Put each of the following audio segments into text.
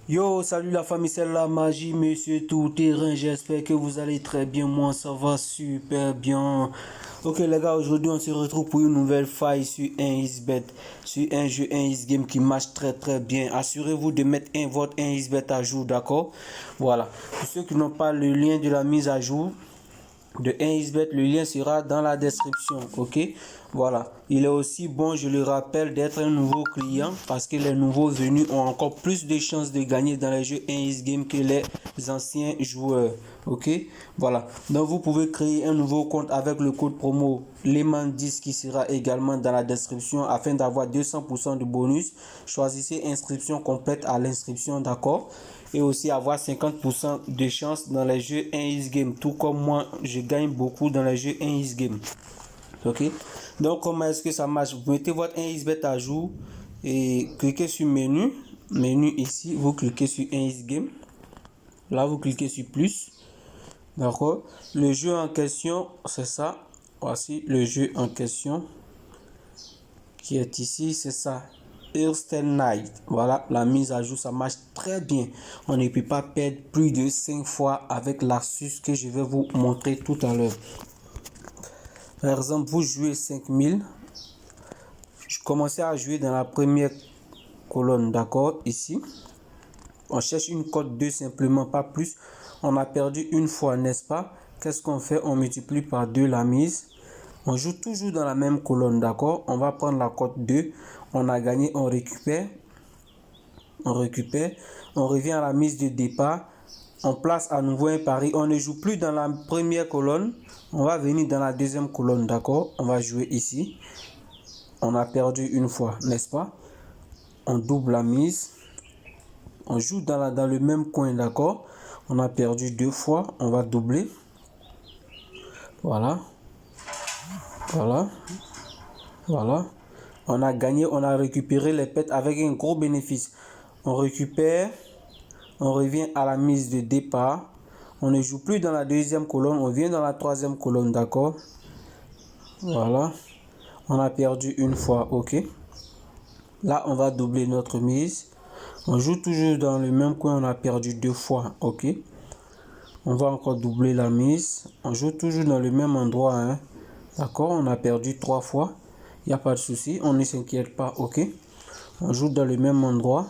Yo, salut la famille, c'est la magie, monsieur tout terrain. J'espère que vous allez très bien. Moi, ça va super bien. Ok, les gars, aujourd'hui, on se retrouve pour une nouvelle faille sur un xbet, sur un jeu, un xgame qui marche très bien. Assurez-vous de mettre votre xbet à jour, d'accord? Voilà. Pour ceux qui n'ont pas le lien de la mise à jour de 1xbet, le lien sera dans la description, ok? Voilà, il est aussi bon, je le rappelle, d'être un nouveau client parce que les nouveaux venus ont encore plus de chances de gagner dans les jeux 1xgame que les anciens joueurs, ok? Voilà, donc vous pouvez créer un nouveau compte avec le code promo LEMAN10 qui sera également dans la description afin d'avoir 200% de bonus. Choisissez inscription complète à l'inscription, d'accord? Et aussi avoir 50% de chance dans les jeux 1xgame, tout comme moi je gagne beaucoup dans les jeux 1xgame, ok? Donc comment est-ce que ça marche? Vous mettez votre 1xbet à jour et cliquez sur menu ici, vous cliquez sur 1xgame, là vous cliquez sur plus, d'accord? Le jeu en question, c'est ça, voici le jeu en question qui est ici, c'est ça, Hearthstone Night. Voilà, la mise à jour, ça marche très bien. On ne peut pas perdre plus de 5 fois avec l'astuce que je vais vous montrer tout à l'heure. Par exemple, vous jouez 5000. Je commençais à jouer dans la première colonne, d'accord, ici. On cherche une cote 2 simplement, pas plus. On a perdu une fois, n'est-ce pas? Qu'est-ce qu'on fait? On multiplie par 2 la mise. On joue toujours dans la même colonne, d'accord? On va prendre la cote 2. On a gagné, on récupère. On revient à la mise de départ. On place à nouveau un pari. On ne joue plus dans la première colonne. On va venir dans la deuxième colonne, d'accord? On va jouer ici. On a perdu une fois, n'est-ce pas? On double la mise. On joue dans le même coin, d'accord? On a perdu 2 fois. On va doubler. Voilà. On a gagné, on a récupéré les pets avec un gros bénéfice. On récupère. On revient à la mise de départ. On ne joue plus dans la deuxième colonne. On vient dans la troisième colonne, d'accord? Voilà. On a perdu une fois, ok? Là, on va doubler notre mise. On joue toujours dans le même coin. On a perdu 2 fois, ok? On va encore doubler la mise. On joue toujours dans le même endroit, hein? D'accord? On a perdu 3 fois. Il n'y a pas de souci. On ne s'inquiète pas, ok? On joue dans le même endroit.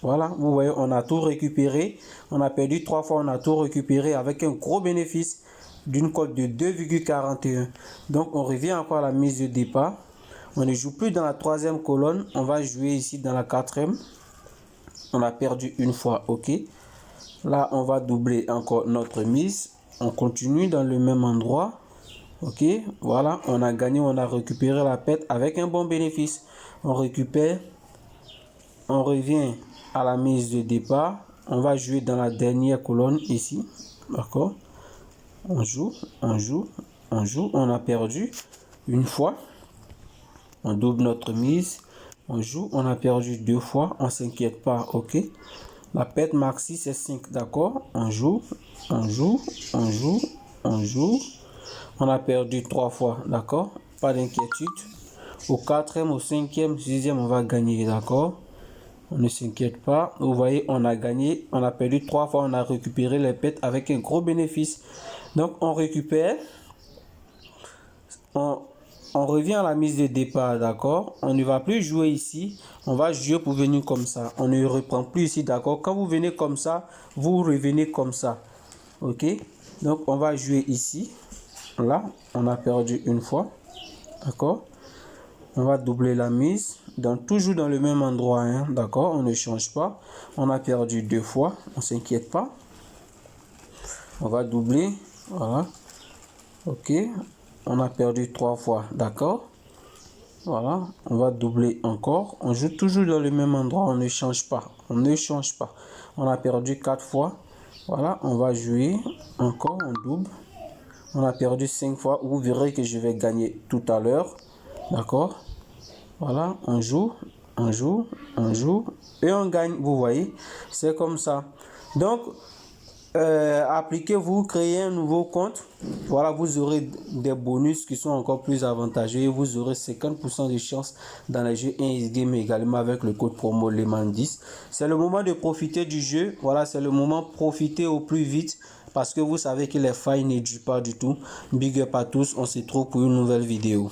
Voilà, vous voyez, on a tout récupéré. On a perdu 3 fois, on a tout récupéré avec un gros bénéfice d'une cote de 2,41. Donc, on revient encore à la mise de départ. On ne joue plus dans la troisième colonne. On va jouer ici dans la quatrième. On a perdu une fois, ok. Là, on va doubler encore notre mise. On continue dans le même endroit. Ok, voilà, on a gagné, on a récupéré la pète avec un bon bénéfice. On récupère. On revient à la mise de départ. On va jouer dans la dernière colonne ici. D'accord? On joue. On a perdu une fois. On double notre mise. On joue. On a perdu 2 fois. On ne s'inquiète pas. Ok? La pète maxi, c'est 5. D'accord? On joue. On a perdu 3 fois. D'accord? Pas d'inquiétude. Au 4e, au 5e, 6e, on va gagner. D'accord? On ne s'inquiète pas. Vous voyez, on a gagné. On a perdu 3 fois. On a récupéré les pets avec un gros bénéfice. Donc, on récupère. On revient à la mise de départ. D'accord? On ne va plus jouer ici. On va jouer pour venir comme ça. On ne reprend plus ici. D'accord? Quand vous venez comme ça, vous revenez comme ça. Ok? Donc, on va jouer ici. Là, on a perdu une fois. D'accord? On va doubler la mise. Toujours dans le même endroit, hein, d'accord? On ne change pas. On a perdu 2 fois. On ne s'inquiète pas. On va doubler. Voilà. Ok. On a perdu 3 fois. D'accord? Voilà. On va doubler encore. On joue toujours dans le même endroit. On ne change pas. On a perdu 4 fois. Voilà. On va jouer. Encore. On double. On a perdu 5 fois. Vous verrez que je vais gagner tout à l'heure. D'accord? Voilà, on joue et on gagne, vous voyez, c'est comme ça. Donc, Appliquez-vous, créez un nouveau compte. Voilà, vous aurez des bonus qui sont encore plus avantageux et vous aurez 50% de chance dans les jeux 1x Game également avec le code promo LEMAN10. C'est le moment de profiter du jeu. Voilà, c'est le moment de profiter au plus vite parce que vous savez que les failles ne durent pas du tout. Big up à tous, on se retrouve pour une nouvelle vidéo.